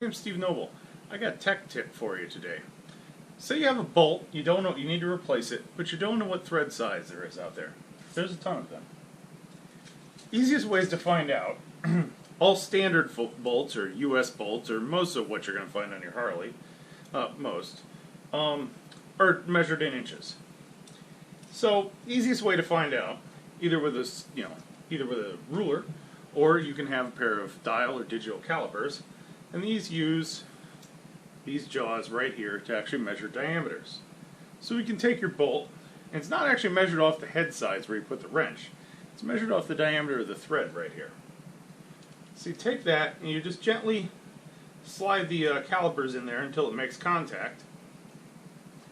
I'm Steve Knoble. I got a tech tip for you today. Say you have a bolt, you don't know, you need to replace it, but you don't know what thread size there is out there. There's a ton of them. Easiest ways to find out, all standard bolts or US bolts, or most of what you're going to find on your Harley, are measured in inches. So easiest way to find out, either with a ruler, or you can have a pair of dial or digital calipers. And these use these jaws right here to actually measure diameters. So we can take your bolt, and it's not actually measured off the head sides where you put the wrench. It's measured off the diameter of the thread right here. So you take that and you just gently slide the calipers in there until it makes contact,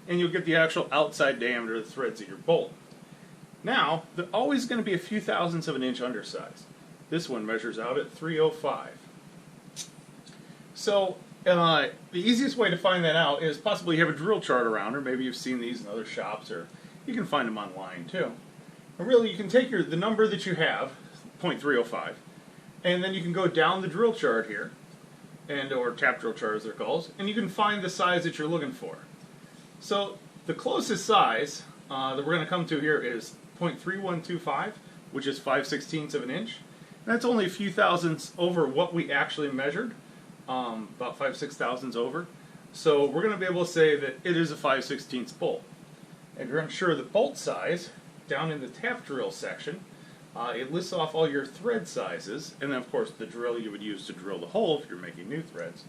and you'll get the actual outside diameter of the threads of your bolt. Now, they're always going to be a few thousandths of an inch undersized. This one measures out at 305. So the easiest way to find that out is possibly you have a drill chart around, or maybe you've seen these in other shops, or you can find them online too. And really, you can take the number that you have, 0.305, and then you can go down the drill chart here, or tap drill chart as they're called, and you can find the size that you're looking for. So the closest size that we're going to come to here is 0.3125, which is 5/16 of an inch. And that's only a few thousandths over what we actually measured. About 5-6 thousandths over. So we're going to be able to say that it is a 5/16 bolt. If you're unsure of the bolt size, down in the tap drill section, it lists off all your thread sizes, and then of course the drill you would use to drill the hole if you're making new threads.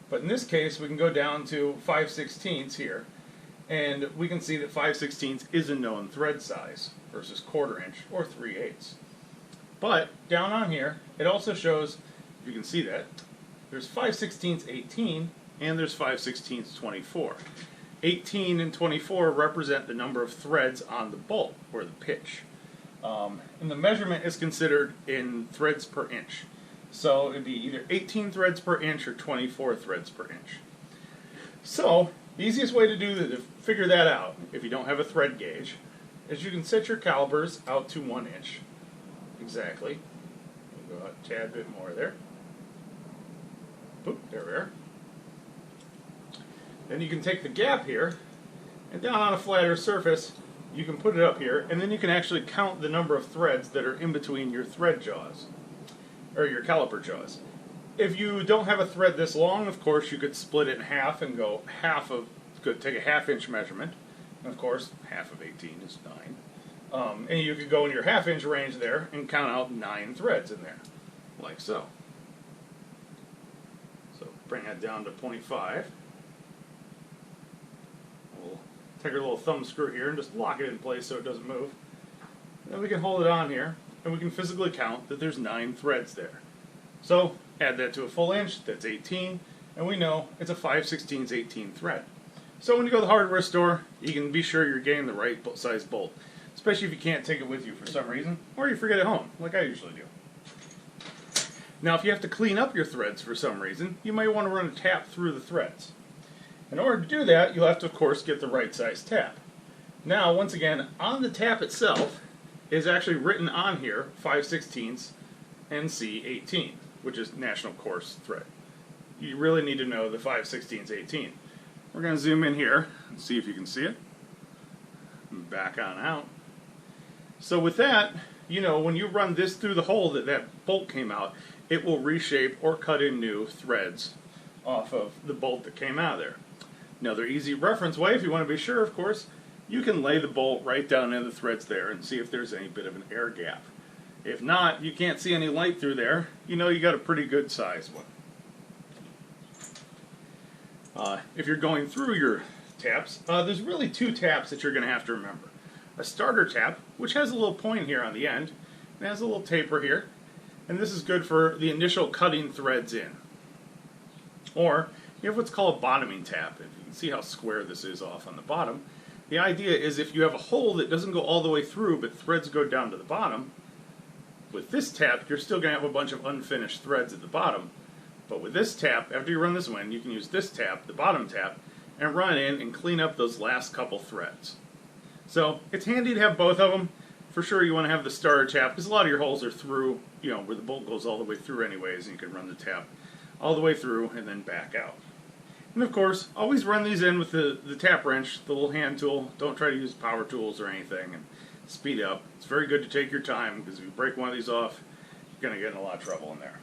But in this case, we can go down to 5/16 here, and we can see that 5/16 is a known thread size versus 1/4 inch or 3/8. But down on here, it also shows, if you can see that, there's 5/16 18 and there's 5/16 24. 18 and 24 represent the number of threads on the bolt, or the pitch. And the measurement is considered in threads per inch. So it'd be either 18 threads per inch or 24 threads per inch. So the easiest way to figure that out, if you don't have a thread gauge, is you can set your calipers out to 1 inch. Exactly. We'll go out a tad bit more there. Boop, there we are. Then you can take the gap here, and down on a flatter surface, you can put it up here, and then you can actually count the number of threads that are in between your thread jaws, or your caliper jaws. If you don't have a thread this long, of course, you could split it in half and go take a 1/2 inch measurement. And of course, half of 18 is 9. And you could go in your 1/2 inch range there and count out 9 threads in there, like so. So bring that down to 0.5. We'll take our little thumb screw here and just lock it in place so it doesn't move. And then we can hold it on here, and we can physically count that there's 9 threads there. So add that to a full inch, that's 18, and we know it's a 5/16 18 thread. So when you go to the hardware store, you can be sure you're getting the right size bolt, especially if you can't take it with you for some reason, or you forget it home, like I usually do. Now, if you have to clean up your threads for some reason, you might want to run a tap through the threads. In order to do that, you'll have to, of course, get the right size tap. Now, once again, on the tap itself is actually written on here 5/16 NC 18, which is National Course thread. You really need to know the 5/16 18. We're going to zoom in here and see if you can see it. Back on out. So with that, when you run this through the hole that bolt came out, it will reshape or cut in new threads off of the bolt that came out of there. Another easy reference way, if you want to be sure, of course, you can lay the bolt right down in the threads there and see if there's any bit of an air gap. If not, you can't see any light through there, you got a pretty good size one. If you're going through your taps, there's really 2 taps that you're going to have to remember. A starter tap, which has a little point here on the end, and has a little taper here, and this is good for the initial cutting threads in. Or you have what's called a bottoming tap. If you can see how square this is off on the bottom, the idea is if you have a hole that doesn't go all the way through but threads go down to the bottom, with this tap you're still going to have a bunch of unfinished threads at the bottom. But with this tap, after you run this one, you can use this tap, the bottom tap, and run in and clean up those last couple threads. So it's handy to have both of them. For sure you want to have the starter tap, because a lot of your holes are through, where the bolt goes all the way through anyways, and you can run the tap all the way through and then back out. And of course, always run these in with the tap wrench, the little hand tool. Don't try to use power tools or anything, and speed up. It's very good to take your time, because if you break one of these off, you're going to get in a lot of trouble in there.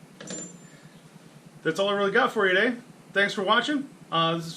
That's all I really got for you today. Thanks for watching. This is